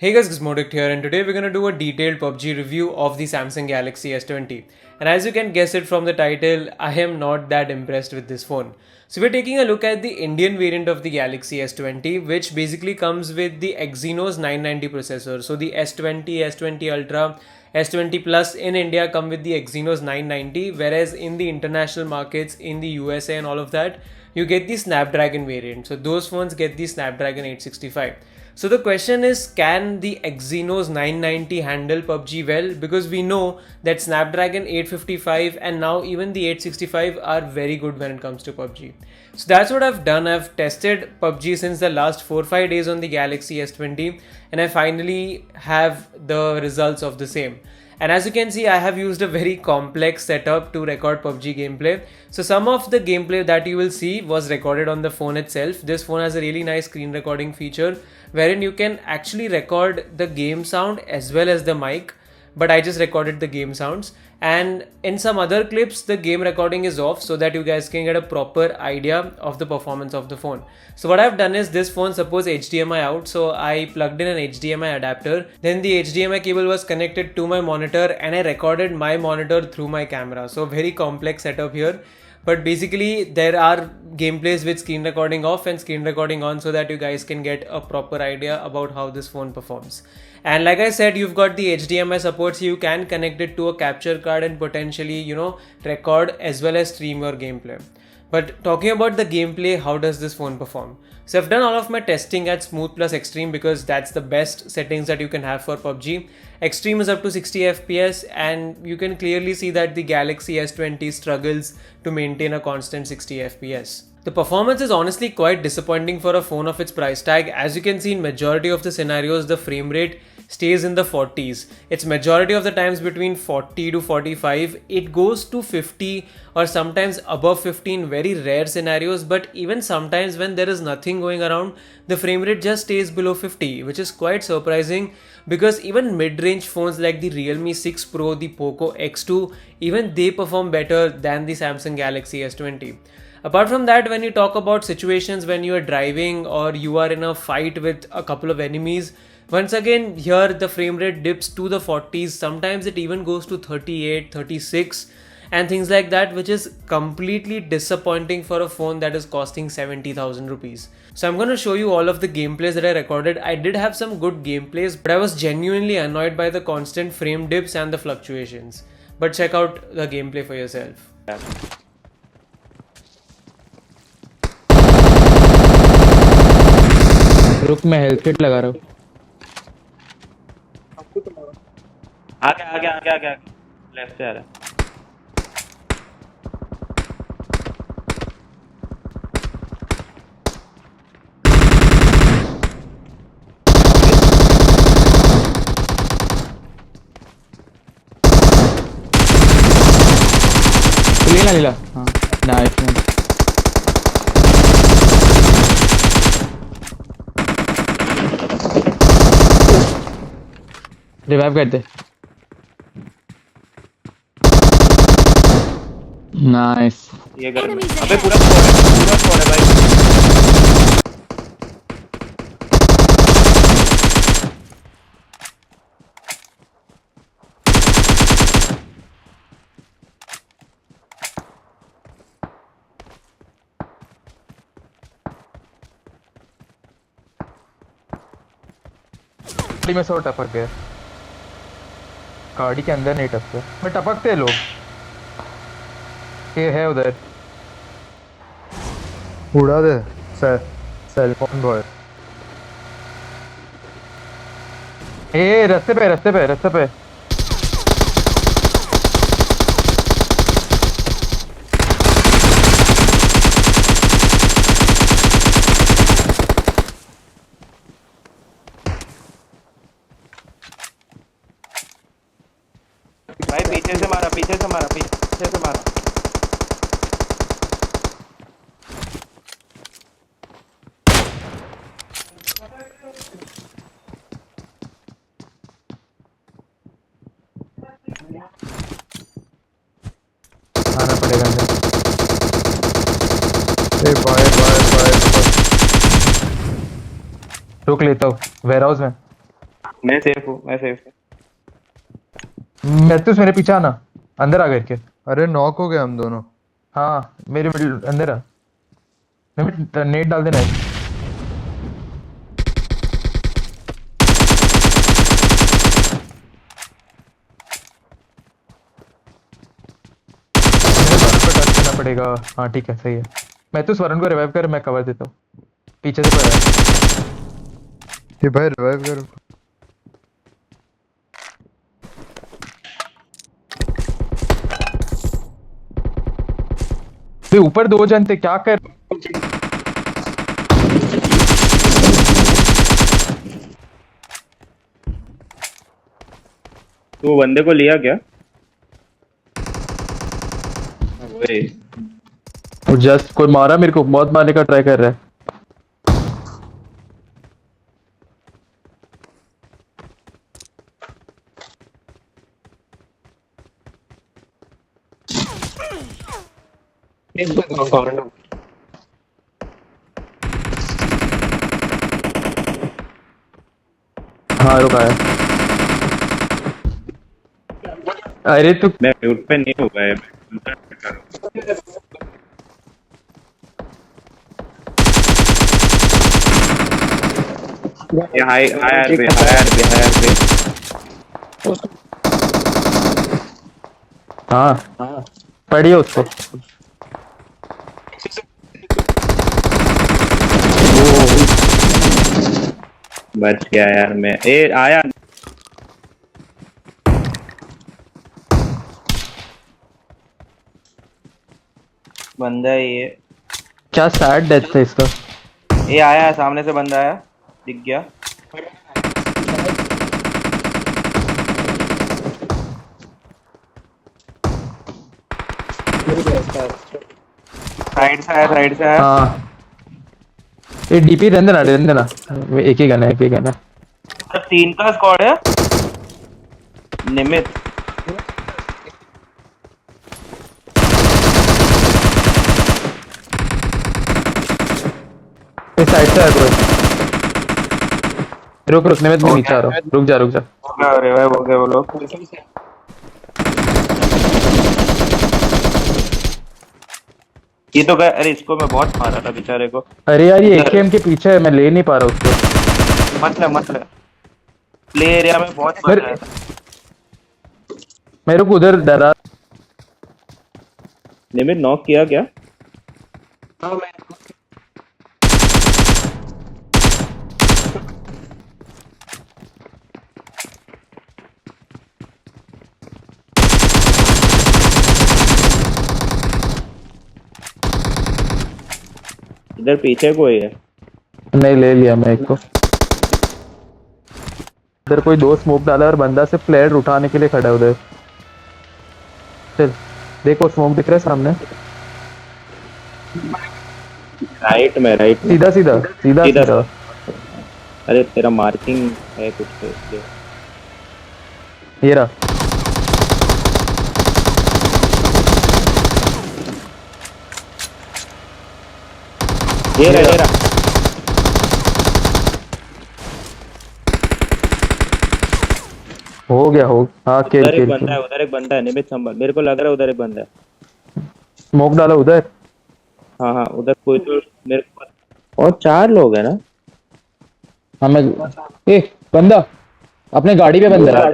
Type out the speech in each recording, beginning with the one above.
Hey guys, Gizmoddict here, and today we're going to do a detailed PUBG review of the Samsung Galaxy S20. And as you can guess it from the title, I am not that impressed with this phone. So we're taking a look at the Indian variant of the Galaxy S20, which basically comes with the Exynos 990 processor. So the S20, S20 Ultra, S20 Plus in India come with the Exynos 990, whereas in the international markets, in the USA and all of that, you get the Snapdragon variant. So those phones get the Snapdragon 865. So the question is, can the Exynos 990 handle PUBG well? Because we know that Snapdragon 855 and now even the 865 are very good when it comes to PUBG. So that's what I've done. I've tested PUBG since the last 4-5 days on the Galaxy S20 and I finally have the results of the same. And as you can see, I have used a very complex setup to record PUBG gameplay. So some of the gameplay that you will see was recorded on the phone itself. This phone has a really nice screen recording feature wherein you can actually record the game sound as well as the mic. But I just recorded the game sounds, and in some other clips the game recording is off so that you guys can get a proper idea of the performance of the phone. So what I've done is, this phone supports HDMI out, so I plugged in an HDMI adapter, then the HDMI cable was connected to my monitor and I recorded my monitor through my camera. So very complex setup here. But basically there are gameplays with screen recording off and screen recording on so that you guys can get a proper idea about how this phone performs. And like I said, you've got the HDMI support, so you can connect it to a capture card and potentially, record as well as stream your gameplay. But talking about the gameplay, how does this phone perform? So I've done all of my testing at Smooth plus Extreme because that's the best settings that you can have for PUBG. Extreme is up to 60 FPS and you can clearly see that the Galaxy S20 struggles to maintain a constant 60 FPS. The performance is honestly quite disappointing for a phone of its price tag. As you can see, in majority of the scenarios, the frame rate stays in the 40s. It's majority of the times between 40 to 45. It goes to 50 or sometimes above 50 in very rare scenarios, but even sometimes when there is nothing going around, the frame rate just stays below 50, which is quite surprising because even mid-range phones like the Realme 6 Pro, the Poco X2, even they perform better than the Samsung Galaxy S20. Apart from that, when you talk about situations when you are driving or you are in a fight with a couple of enemies, once again here the frame rate dips to the 40s, sometimes it even goes to 38, 36 and things like that, which is completely disappointing for a phone that is costing 70,000 rupees. So I'm going to show you all of the gameplays that I recorded. I did have some good gameplays, but I was genuinely annoyed by the constant frame dips and the fluctuations. But check out the gameplay for yourself. रुक मैं health kit लगा रहा हूँ। आगे आगे आगे आगे left से आ रहा है। लीला लीला हाँ नाइस रिवाइव कर दे नाइस ये घर में अबे पूरा स्क्वाड है भाई। गाड़ी में सो टपक गया, गाड़ी के अंदर नहीं टपके मैं टपकते लोग। ये है उधर उड़ा दे सेल फोन बॉय। ए रास्ते पे भाई पीछे से मारा पीछे से मारा। आना पड़ेगा अंदर। ए बाय रुक लेता हूँ वेयर हाउस में। मैं सेफ हूँ, मैं सेफ हूँ। मैथ्यूस मेरे पीछे आना, अंदर आ गए के। अरे नॉक हो गए हम दोनों। हाँ मेरे मिडिल अंदर आ। नेट डाल देना एक। मेरे वरुण को टच करना पड़ेगा। हाँ ठीक है सही है। मैथ्यूस वरुण को रिवाइव कर, मैं कवर देता हूँ। पीछे से कोई आया। ये भाई रिवाइव करो। भाई ऊपर दो जन थे, क्या कर। तू बंदे को लिया क्या? वही। वो जस्ट कोई मारा मेरे को, बहुत मारने का ट्राई कर रहा है। हाँ रुका है। अरे तू मैं म्यूट पे नहीं हुआ है। ये high high RP, high RP, high RP. हाँ पढ़िए उसको। बच गया यार मैं। ए आया बंदा है ये। क्या सैड डेथ है इसका। ये आया है, सामने से बंदा आया, दिख गया। साइड से आया, साइड से आया। हाँ ये डीपी रहने देना, रहने देना। एक ही गन है, एक ही गन है। तो 3 का स्क्वाड है। निमित इस साइड से है कोई। रुक रुक निमित, मैं नीचे आ रहा हूँ, रुक जा रुक जा। हो गया, रिवाइव हो गए वो लोग। ये तो गए। अरे इसको मैं बहुत मारा था बेचारे को। अरे यार ये एकेएम के पीछे है, मैं ले नहीं पा रहा उसको। मत ले। प्ले एरिया में बहुत मेरे मजा है। मेरे को उधर डरा। निमित नॉक किया क्या? इधर पीछे कोई है। नहीं ले लिया मैं एक को। इधर कोई दो स्मोक डाला और बंदा से फ्लेयर उठाने के लिए खड़ा है उधर। चल देखो स्मोक दिख रहा है सामने। राइट में, राइट में। सीधा सीधा सीधा सीधा। सीधा। अरे तेरा मार्किंग है कुछ तो इसलिए। ये रहा। ये रहा। हो गया हो। हाँ किल उधर एक किल बंदा है, किल। उधर एक बंदा है। निमित संभल, मेरे को लग रहा है उधर एक बंदा है। स्मोक डाला उधर। हाँ हाँ, उधर कोई तो मेरे को। और 4 लोग हैं ना। हाँ मैं ए बंदा अपने गाड़ी पे बंदा है।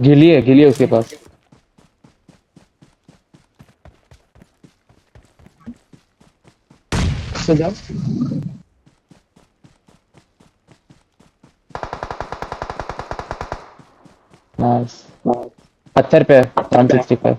गिली है उसके पास। नाइस। पत्थर पे 165।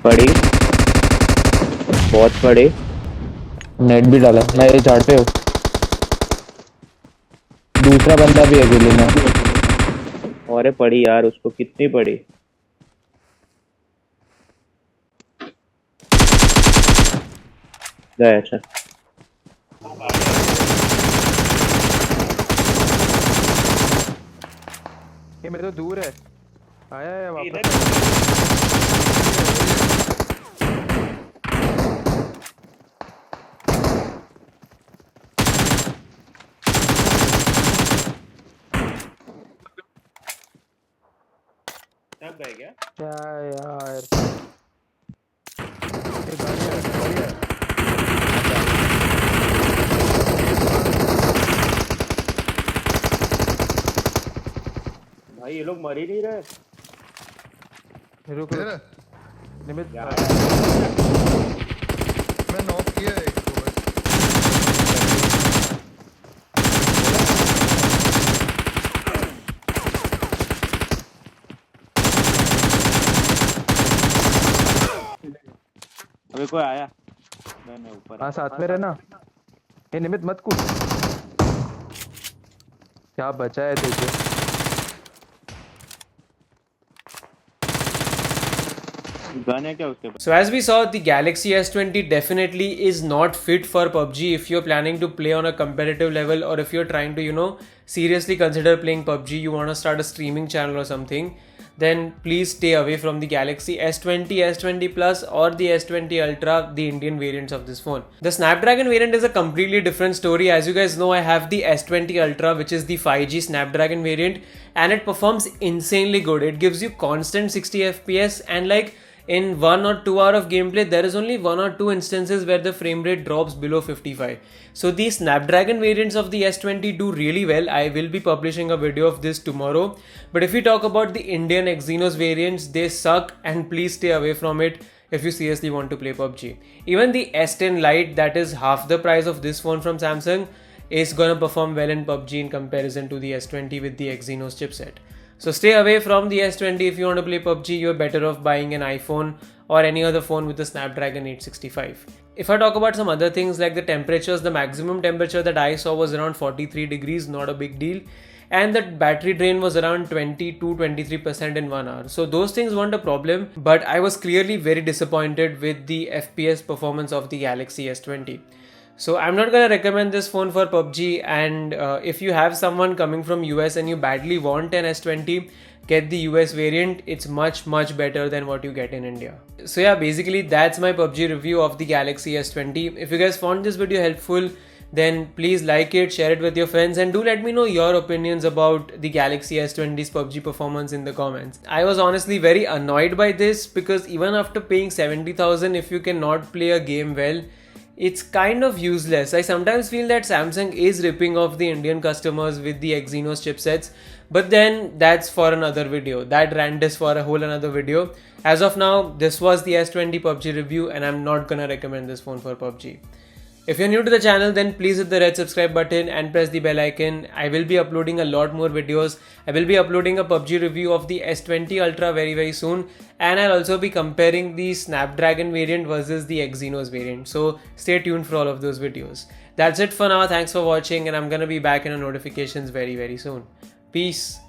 बड़ी, बहुत बड़ी। नेट भी डाला, मैं ये झाड़ पे हूँ। दूसरा बंदा भी है गिली में। और पड़ी यार, उसको कितनी पड़ी। गए। अच्छा ये मेरे तो दूर है। आया है वापस। लग गए क्या? क्या यार, ये गाड़ी है, गाड़ी है। भाई ये लोग मर ही नहीं रहे। रुक फिर रुक निमित। क्या मैं नॉक किया एक को बस। अभी कोई आया? मैं ऊपर। हाँ साथ में रहना। ये निमित मत कूद। क्या बचा है तुझे? गन है क्या उसके पास? So as we saw, the Galaxy S20 definitely is not fit for PUBG if you're planning to play on a competitive level, or if you're trying to, seriously consider playing PUBG, you want to start a streaming channel or something, then please stay away from the Galaxy S20, S20 Plus or the S20 Ultra, the Indian variants of this phone. The Snapdragon variant is a completely different story. As you guys know, I have the S20 Ultra, which is the 5G Snapdragon variant, and it performs insanely good. It gives you constant 60 FPS, and like in 1 or 2 hours of gameplay, there is only 1 or 2 instances where the frame rate drops below 55. So the Snapdragon variants of the S20 do really well. I will be publishing a video of this tomorrow. But if we talk about the Indian Exynos variants, they suck, and please stay away from it if you seriously want to play PUBG. Even the S10 Lite, that is half the price of this phone from Samsung, is gonna perform well in PUBG in comparison to the S20 with the Exynos chipset. So stay away from the S20 if you want to play PUBG. You're better off buying an iPhone or any other phone with the Snapdragon 865. If I talk about some other things like the temperatures, the maximum temperature that I saw was around 43 degrees, not a big deal. And the battery drain was around 20 to 23% in 1 hour. So those things weren't a problem, but I was clearly very disappointed with the FPS performance of the Galaxy S20. So I'm not gonna recommend this phone for PUBG, and if you have someone coming from US and you badly want an S20, get the US variant. It's much better than what you get in India. So yeah, basically that's my PUBG review of the Galaxy S20. If you guys found this video helpful, then please like it, share it with your friends, and do let me know your opinions about the Galaxy S20's PUBG performance in the comments. I was honestly very annoyed by this, because even after paying 70,000, if you cannot play a game well, it's kind of useless. I sometimes feel that Samsung is ripping off the Indian customers with the Exynos chipsets, but then that's for another video. That rant is for a whole another video. As of now, this was the S20 PUBG review, and I'm not gonna recommend this phone for PUBG. If you're new to the channel, then please hit the red subscribe button and press the bell icon. I will be uploading a lot more videos. I will be uploading a PUBG review of the S20 Ultra very soon, and I'll also be comparing the Snapdragon variant versus the Exynos variant. So stay tuned for all of those videos. That's it for now. Thanks for watching, and I'm gonna be back in our notifications very soon. Peace.